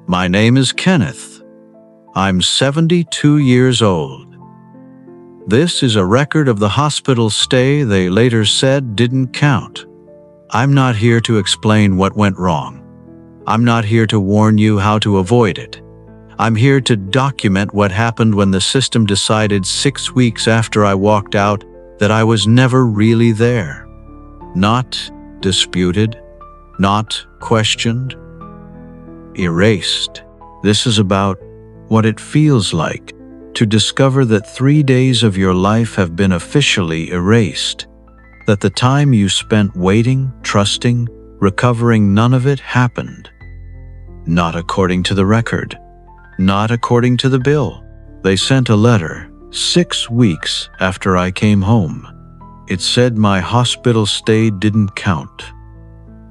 My name is Kenneth. I'm 72 years old. This is a record of the hospital stay they later said didn't count. I'm not here to explain what went wrong. I'm not here to warn you how to avoid it. I'm here to document what happened when the system decided 6 weeks after I walked out that I was never really there. Not disputed, not questioned, erased. This is about what it feels like to discover that 3 days of your life have been officially erased, that the time you spent waiting, trusting, recovering, none of it happened. Not according to the record, not according to the bill. They sent a letter 6 weeks after I came home. It said my hospital stay didn't count.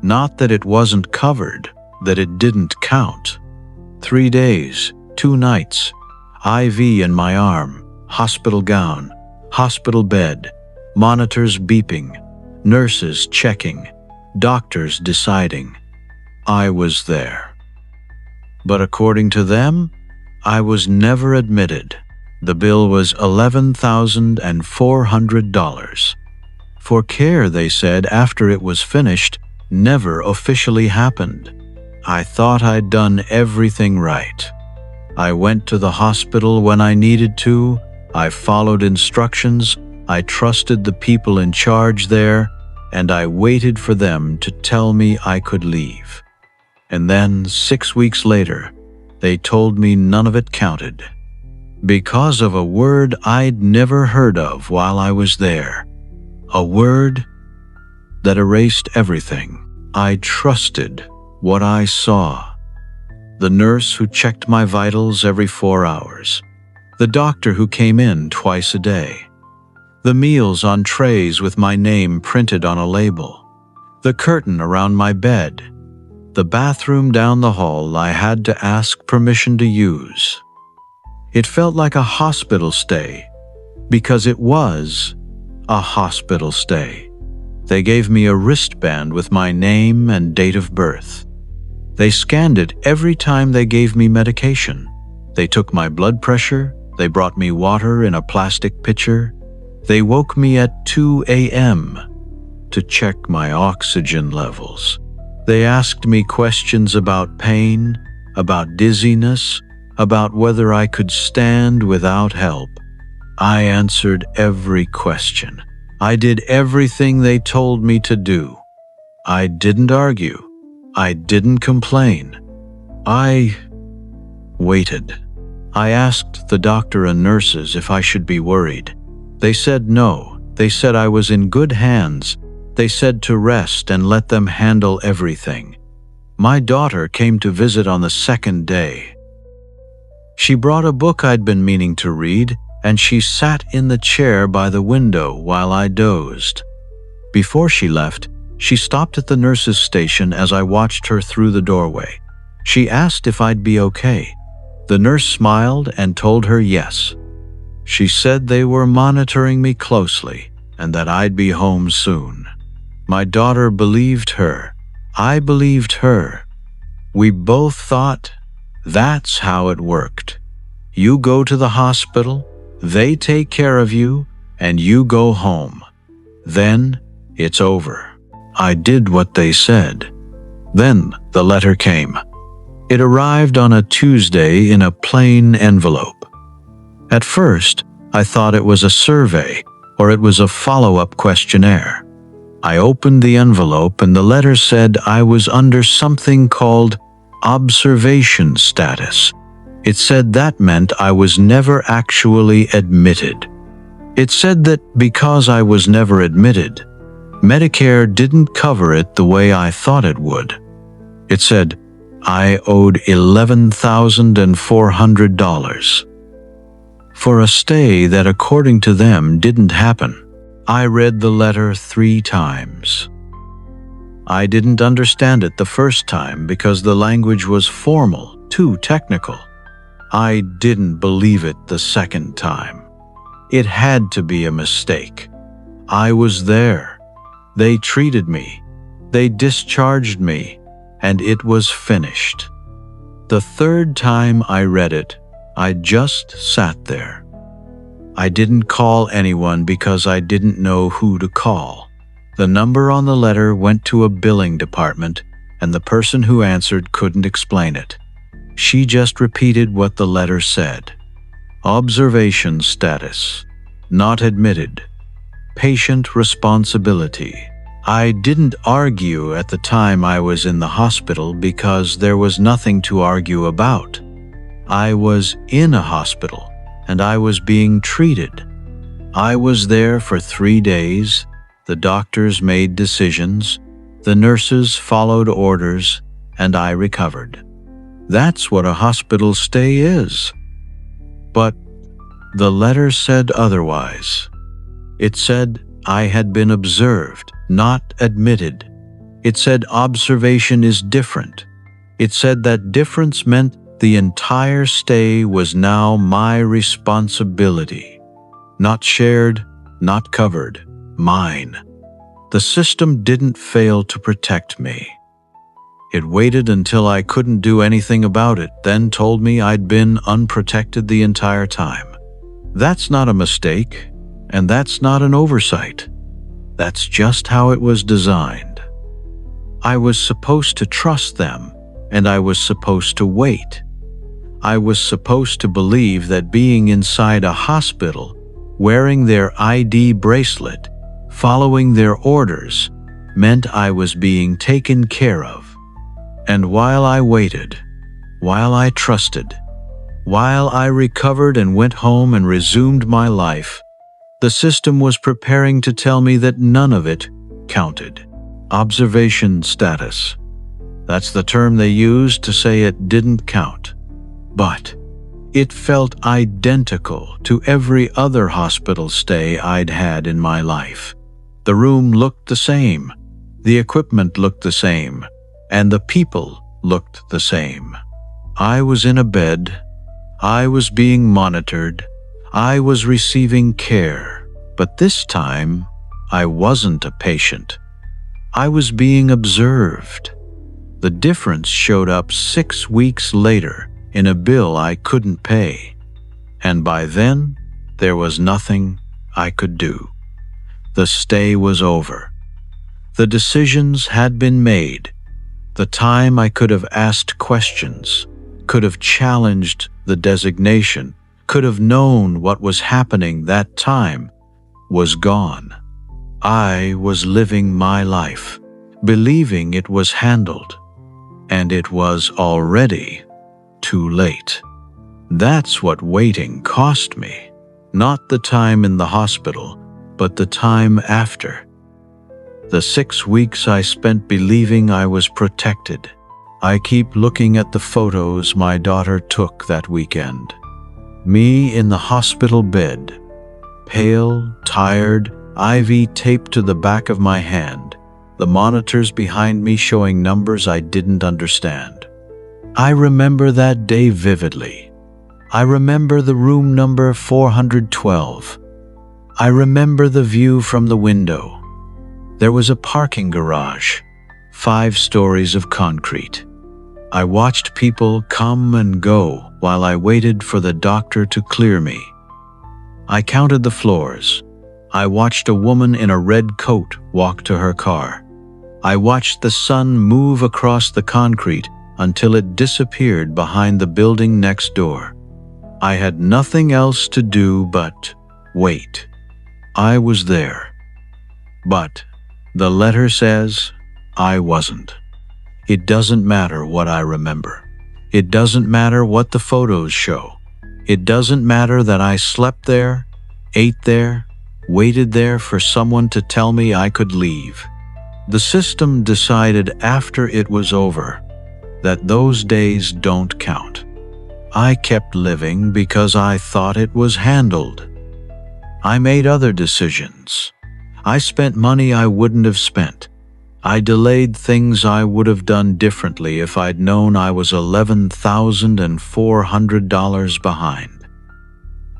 Not that it wasn't covered, that it didn't count. 3 days, 2 nights, IV in my arm, hospital gown, hospital bed, monitors beeping, nurses checking, doctors deciding. I was there. But according to them, I was never admitted. The bill was $11,400. For care, they said, after it was finished, never officially happened. I thought I'd done everything right. I went to the hospital when I needed to. I followed instructions. I trusted the people in charge there, and I waited for them to tell me I could leave. And then 6 weeks later, they told me none of it counted. Because of a word I'd never heard of while I was there. A word that erased everything. I trusted what I saw. The nurse who checked my vitals every 4 hours. The doctor who came in twice a day. The meals on trays with my name printed on a label. The curtain around my bed. The bathroom down the hall I had to ask permission to use. It felt like a hospital stay, because it was a hospital stay. They gave me a wristband with my name and date of birth. They scanned it every time they gave me medication. They took my blood pressure. They brought me water in a plastic pitcher. They woke me at 2 a.m. to check my oxygen levels. They asked me questions about pain, about dizziness, about whether I could stand without help. I answered every question. I did everything they told me to do. I didn't argue. I didn't complain. I waited. I asked the doctor and nurses if I should be worried. They said no. They said I was in good hands. They said to rest and let them handle everything. My daughter came to visit on the 2nd day. She brought a book I'd been meaning to read, and she sat in the chair by the window while I dozed. Before she left, she stopped at the nurse's station as I watched her through the doorway. She asked if I'd be okay. The nurse smiled and told her yes. She said they were monitoring me closely and that I'd be home soon. My daughter believed her. I believed her. We both thought that's how it worked. You go to the hospital, they take care of you, and you go home. Then it's over. I did what they said. Then the letter came. It arrived on a Tuesday in a plain envelope. At first, I thought it was a survey or it was a follow-up questionnaire. I opened the envelope and the letter said I was under something called observation status. It said that meant I was never actually admitted. It said that because I was never admitted, Medicare didn't cover it the way I thought it would. It said I owed $11,400 for a stay that, according to them, didn't happen. I read the letter 3 times. I didn't understand it the first time because the language was formal, too technical. I didn't believe it the second time. It had to be a mistake. I was there. They treated me. They discharged me, and it was finished. The third time I read it, I just sat there. I didn't call anyone because I didn't know who to call. The number on the letter went to a billing department, and the person who answered couldn't explain it. She just repeated what the letter said. Observation status. Not admitted. Patient responsibility. I didn't argue at the time I was in the hospital because there was nothing to argue about. I was in a hospital and I was being treated. I was there for 3 days. The doctors made decisions. The nurses followed orders, and I recovered. That's what a hospital stay is. But the letter said otherwise. It said I had been observed, not admitted. It said observation is different. It said that difference meant the entire stay was now my responsibility. Not shared, not covered, mine. The system didn't fail to protect me. It waited until I couldn't do anything about it, then told me I'd been unprotected the entire time. That's not a mistake, and that's not an oversight. That's just how it was designed. I was supposed to trust them, and I was supposed to wait. I was supposed to believe that being inside a hospital, wearing their ID bracelet, following their orders, meant I was being taken care of. And while I waited, while I trusted, while I recovered and went home and resumed my life, the system was preparing to tell me that none of it counted. Observation status. That's the term they used to say it didn't count. But it felt identical to every other hospital stay I'd had in my life. The room looked the same, the equipment looked the same, and the people looked the same. I was in a bed, I was being monitored, I was receiving care, but this time I wasn't a patient. I was being observed. The difference showed up 6 weeks later in a bill I couldn't pay, and by then there was nothing I could do. The stay was over. The decisions had been made. The time I could have asked questions, could have challenged the designation, could have known what was happening that time, was gone. I was living my life, believing it was handled, and it was already too late. That's what waiting cost me. Not the time in the hospital, but the time after. The 6 weeks I spent believing I was protected. I keep looking at the photos my daughter took that weekend. Me in the hospital bed, pale, tired, IV taped to the back of my hand, the monitors behind me showing numbers I didn't understand. I remember that day vividly. I remember the room number 412. I remember the view from the window. There was a parking garage, 5 stories of concrete. I watched people come and go while I waited for the doctor to clear me. I counted the floors. I watched a woman in a red coat walk to her car. I watched the sun move across the concrete until it disappeared behind the building next door. I had nothing else to do but wait. I was there. But the letter says I wasn't. It doesn't matter what I remember. It doesn't matter what the photos show. It doesn't matter that I slept there, ate there, waited there for someone to tell me I could leave. The system decided after it was over that those days don't count. I kept living because I thought it was handled. I made other decisions. I spent money I wouldn't have spent. I delayed things I would have done differently if I'd known I was $11,400 behind.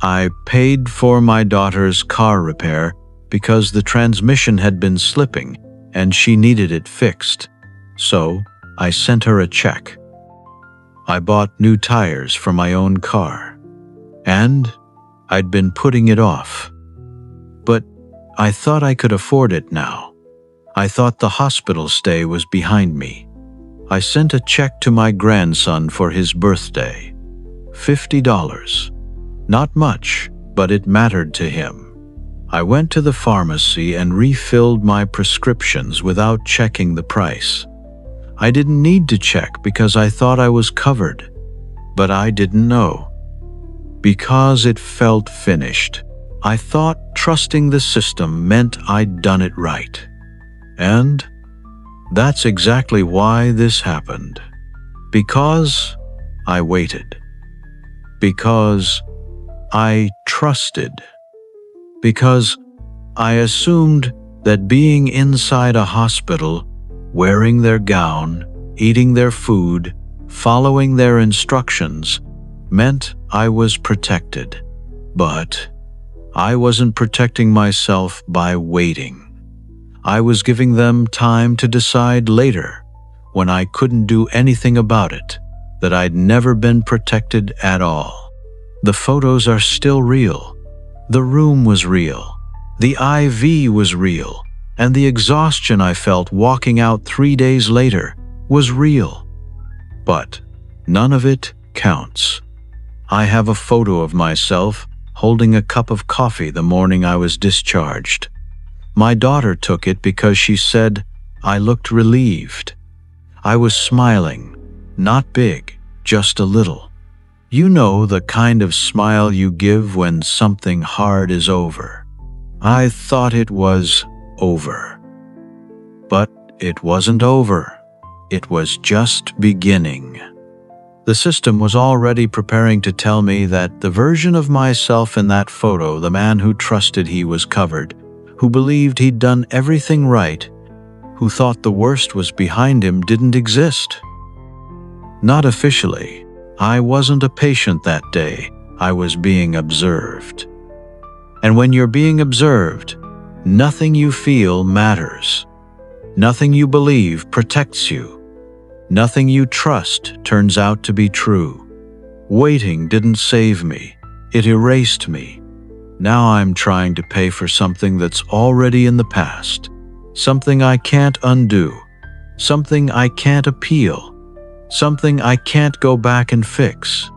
I paid for my daughter's car repair because the transmission had been slipping and she needed it fixed. So I sent her a check. I bought new tires for my own car, and I'd been putting it off. But I thought I could afford it now. I thought the hospital stay was behind me. I sent a check to my grandson for his birthday. $50. Not much, but it mattered to him. I went to the pharmacy and refilled my prescriptions without checking the price. I didn't need to check because I thought I was covered, but I didn't know. Because it felt finished, I thought trusting the system meant I'd done it right. And that's exactly why this happened. Because I waited. Because I trusted. Because I assumed that being inside a hospital, wearing their gown, eating their food, following their instructions, meant I was protected. But I wasn't protecting myself by waiting. I was giving them time to decide later, when I couldn't do anything about it, that I'd never been protected at all. The photos are still real. The room was real. The IV was real. And the exhaustion I felt walking out 3 days later was real. But none of it counts. I have a photo of myself holding a cup of coffee the morning I was discharged. My daughter took it because she said I looked relieved. I was smiling, not big, just a little. You know the kind of smile you give when something hard is over. I thought it was over. But it wasn't over. It was just beginning. The system was already preparing to tell me that the version of myself in that photo, the man who trusted he was covered, who believed he'd done everything right, who thought the worst was behind him, didn't exist. Not officially. I wasn't a patient that day. I was being observed. And when you're being observed, nothing you feel matters. Nothing you believe protects you. Nothing you trust turns out to be true. Waiting didn't save me. It erased me. Now I'm trying to pay for something that's already in the past. Something I can't undo. Something I can't appeal. Something I can't go back and fix.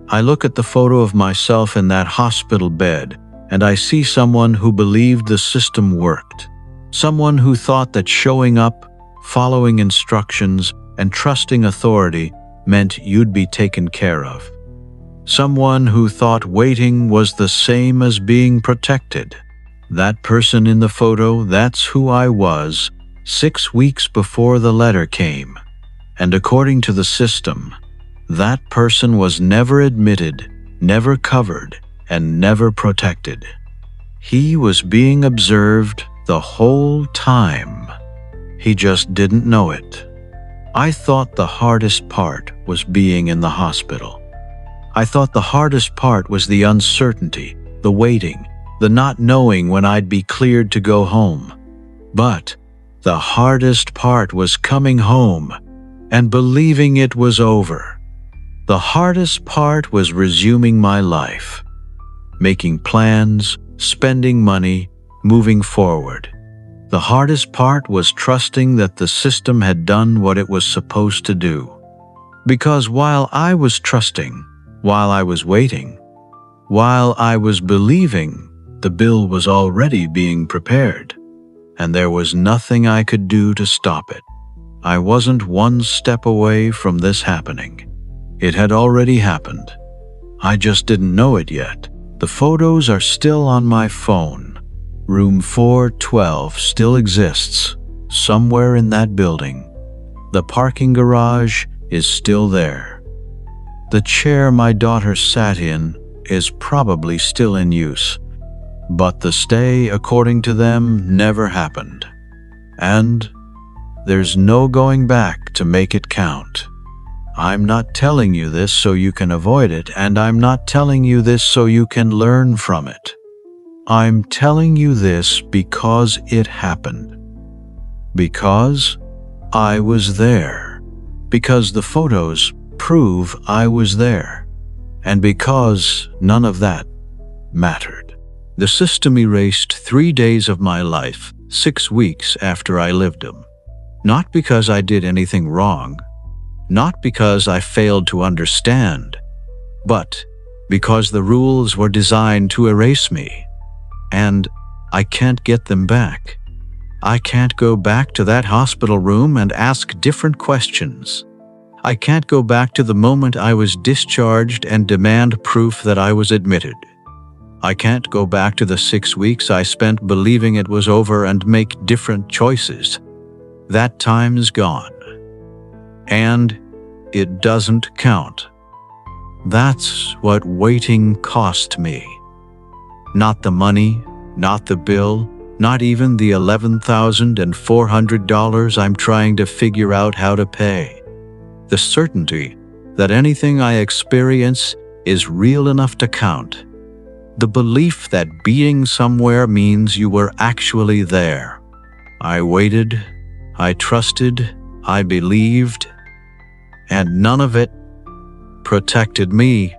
I look at the photo of myself in that hospital bed, and I see someone who believed the system worked. Someone who thought that showing up, following instructions, and trusting authority meant you'd be taken care of. Someone who thought waiting was the same as being protected. That person in the photo, that's who I was 6 weeks before the letter came. And according to the system, that person was never admitted, never covered, and never protected. He was being observed the whole time. He just didn't know it. I thought the hardest part was being in the hospital. I thought the hardest part was the uncertainty, the waiting, the not knowing when I'd be cleared to go home. But the hardest part was coming home and believing it was over. The hardest part was resuming my life, making plans, spending money, moving forward. The hardest part was trusting that the system had done what it was supposed to do. Because while I was trusting, while I was waiting, while I was believing, the bill was already being prepared, and there was nothing I could do to stop it. I wasn't one step away from this happening. It had already happened. I just didn't know it yet. The photos are still on my phone. Room 412 still exists, somewhere in that building. The parking garage is still there. The chair my daughter sat in is probably still in use, but the stay, according to them, never happened. And there's no going back to make it count. I'm not telling you this so you can avoid it, and I'm not telling you this so you can learn from it. I'm telling you this because it happened. Because I was there. Because the photos prove I was there. And because none of that mattered. The system erased 3 days of my life, 6 weeks after I lived them. Not because I did anything wrong, not because I failed to understand, but because the rules were designed to erase me. And I can't get them back. I can't go back to that hospital room and ask different questions. I can't go back to the moment I was discharged and demand proof that I was admitted. I can't go back to the 6 weeks I spent believing it was over and make different choices. That time's gone. And it doesn't count. That's what waiting cost me. Not the money, not the bill, not even the $11,400 I'm trying to figure out how to pay. The certainty that anything I experience is real enough to count. The belief that being somewhere means you were actually there. I waited, I trusted, I believed, and none of it protected me.